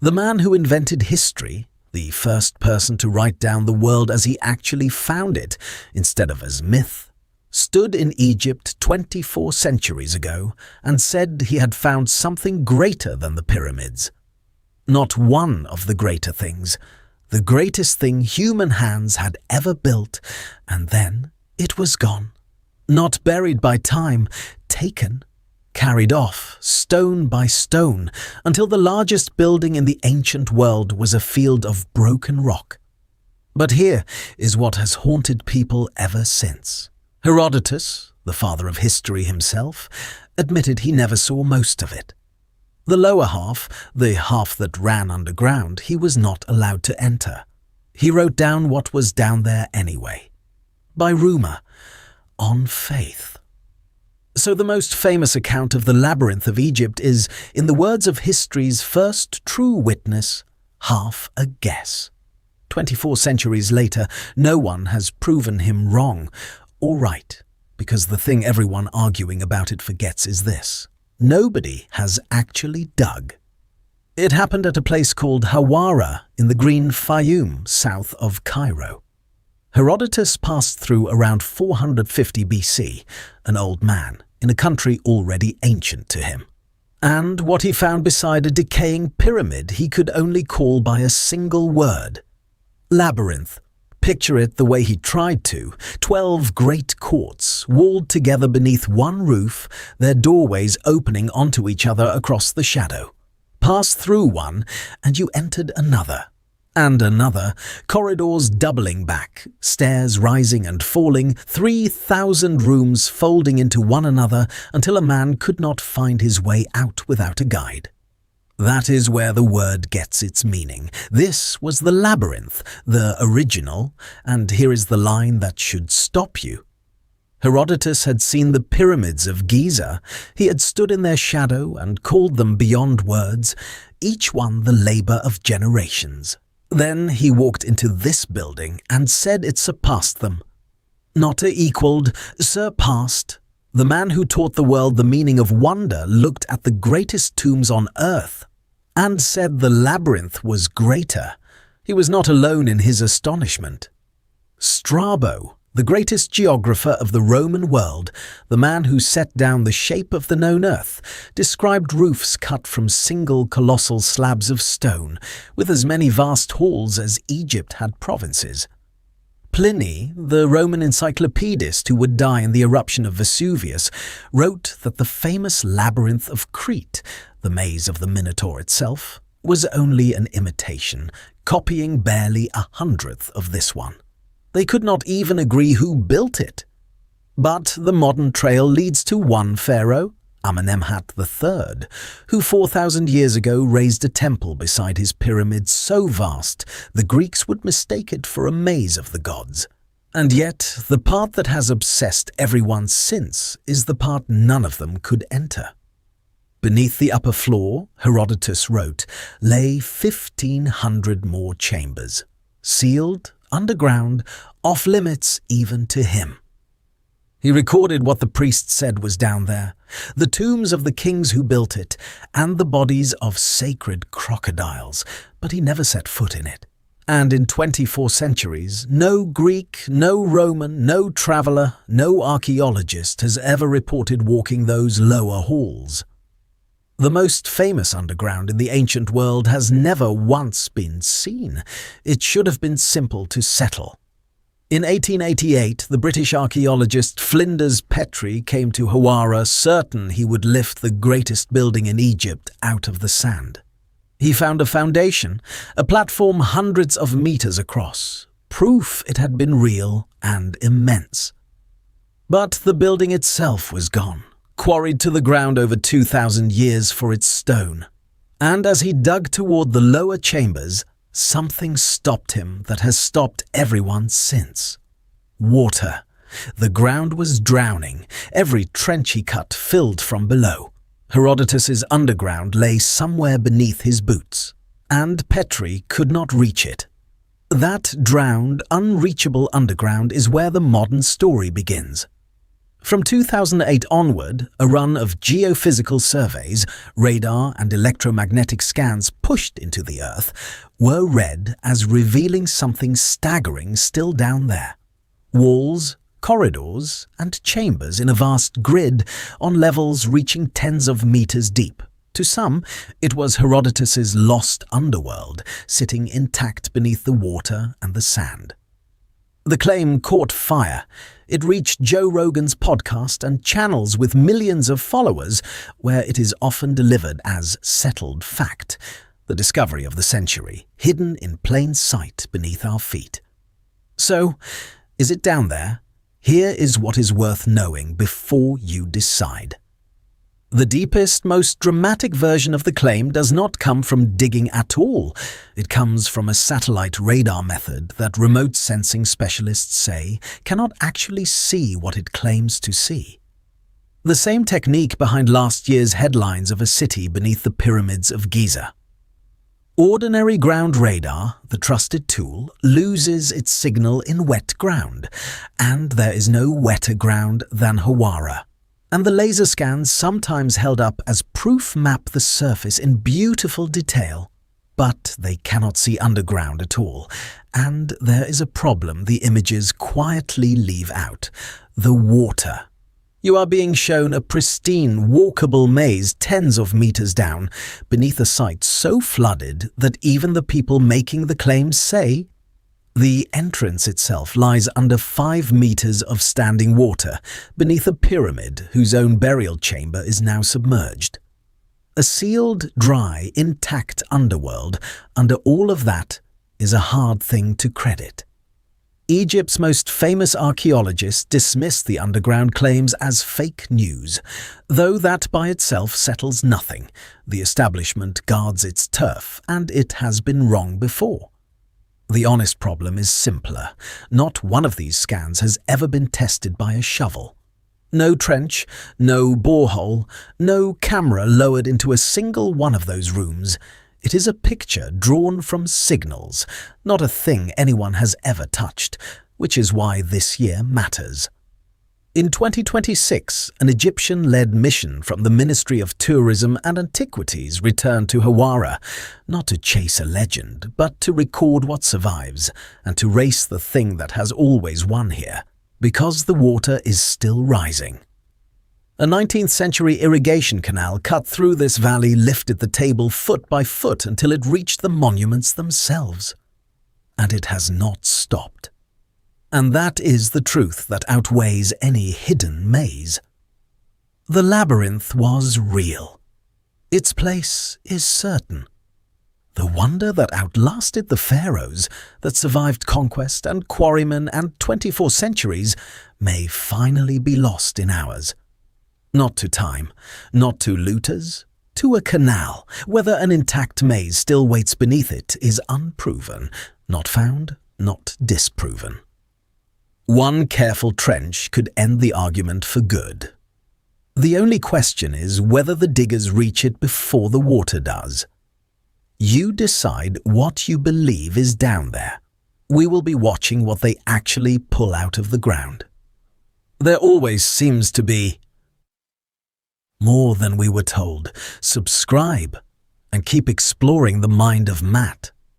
The man who invented history, the first person to write down the world as he actually found it, instead of as myth, stood in Egypt 24 centuries ago and said he had found something greater than the pyramids. Not one of the greater things, the greatest thing human hands had ever built, and then it was gone. Not buried by time, taken, carried off, stone by stone, until the largest building in the ancient world was a field of broken rock. But here is what has haunted people ever since. Herodotus, the father of history himself, admitted he never saw most of it. The lower half, the half that ran underground, he was not allowed to enter. He wrote down what was down there anyway. By rumour, on faith. So the most famous account of the Labyrinth of Egypt is, in the words of history's first true witness, half a guess. 24 centuries later, no one has proven him wrong or right, because the thing everyone arguing about it forgets is this: nobody has actually dug. It happened at a place called Hawara in the green Fayoum, south of Cairo. Herodotus passed through around 450 BC, an old man, in a country already ancient to him. And what he found beside a decaying pyramid he could only call by a single word: Labyrinth. Picture it the way he tried to: 12 great courts, walled together beneath one roof, their doorways opening onto each other across the shadow. Pass through one, and you entered another. And another, corridors doubling back, stairs rising and falling, 3,000 rooms folding into one another until a man could not find his way out without a guide. That is where the word gets its meaning. This was the labyrinth, the original, and here is the line that should stop you. Herodotus had seen the pyramids of Giza. He had stood in their shadow and called them beyond words, each one the labour of generations. Then he walked into this building and said it surpassed them. Not equalled, surpassed. The man who taught the world the meaning of wonder looked at the greatest tombs on earth and said the labyrinth was greater. He was not alone in his astonishment. Strabo, the greatest geographer of the Roman world, the man who set down the shape of the known earth, described roofs cut from single colossal slabs of stone, with as many vast halls as Egypt had provinces. Pliny, the Roman encyclopedist who would die in the eruption of Vesuvius, wrote that the famous labyrinth of Crete, the maze of the Minotaur itself, was only an imitation, copying barely 1/100th of this one. They could not even agree who built it. But the modern trail leads to one pharaoh, Amenemhat III, who 4,000 years ago raised a temple beside his pyramid so vast the Greeks would mistake it for a maze of the gods. And yet, the part that has obsessed everyone since is the part none of them could enter. Beneath the upper floor, Herodotus wrote, lay 1,500 more chambers, sealed, underground, off-limits even to him. He recorded what the priests said was down there, the tombs of the kings who built it, and the bodies of sacred crocodiles, but he never set foot in it. And in 24 centuries, no Greek, no Roman, no traveller, no archaeologist has ever reported walking those lower halls. The most famous underground in the ancient world has never once been seen. It should have been simple to settle. In 1888, the British archaeologist Flinders Petrie came to Hawara certain he would lift the greatest building in Egypt out of the sand. He found a foundation, a platform hundreds of meters across, proof it had been real and immense. But the building itself was gone, quarried to the ground over 2,000 years for its stone. And as he dug toward the lower chambers, something stopped him that has stopped everyone since. Water. The ground was drowning, every trench he cut filled from below. Herodotus's underground lay somewhere beneath his boots, and Petrie could not reach it. That drowned, unreachable underground is where the modern story begins. From 2008 onward, a run of geophysical surveys, radar and electromagnetic scans pushed into the Earth were read as revealing something staggering still down there. Walls, corridors, and chambers in a vast grid on levels reaching tens of meters deep. To some, it was Herodotus's lost underworld, sitting intact beneath the water and the sand. The claim caught fire. It reached Joe Rogan's podcast and channels with millions of followers, where it is often delivered as settled fact, the discovery of the century, hidden in plain sight beneath our feet. So, is it down there? Here is what is worth knowing before you decide. The deepest, most dramatic version of the claim does not come from digging at all. It comes from a satellite radar method that remote sensing specialists say cannot actually see what it claims to see. The same technique behind last year's headlines of a city beneath the pyramids of Giza. Ordinary ground radar, the trusted tool, loses its signal in wet ground, and there is no wetter ground than Hawara. And the laser scans sometimes held up as proof map the surface in beautiful detail. But they cannot see underground at all, and there is a problem the images quietly leave out: the water. You are being shown a pristine, walkable maze tens of meters down, beneath a site so flooded that even the people making the claims say the entrance itself lies under 5 meters of standing water, beneath a pyramid whose own burial chamber is now submerged. A sealed, dry, intact underworld under all of that is a hard thing to credit. Egypt's most famous archaeologists dismiss the underground claims as fake news, though that by itself settles nothing. The establishment guards its turf, and it has been wrong before. The honest problem is simpler. Not one of these scans has ever been tested by a shovel. No trench, no borehole, no camera lowered into a single one of those rooms. It is a picture drawn from signals, not a thing anyone has ever touched, which is why this year matters. In 2026, an Egyptian-led mission from the Ministry of Tourism and Antiquities returned to Hawara, not to chase a legend, but to record what survives, and to race the thing that has always won here, because the water is still rising. A 19th century irrigation canal cut through this valley lifted the table foot by foot until it reached the monuments themselves. And it has not stopped. And that is the truth that outweighs any hidden maze. The labyrinth was real. Its place is certain. The wonder that outlasted the pharaohs, that survived conquest and quarrymen and 24 centuries, may finally be lost in ours. Not to time, not to looters, to a canal. Whether an intact maze still waits beneath it is unproven, not found, not disproven. One careful trench could end the argument for good. The only question is whether the diggers reach it before the water does. You decide what you believe is down there. We will be watching what they actually pull out of the ground. There always seems to be more than we were told. Subscribe and keep exploring the mind of Matt.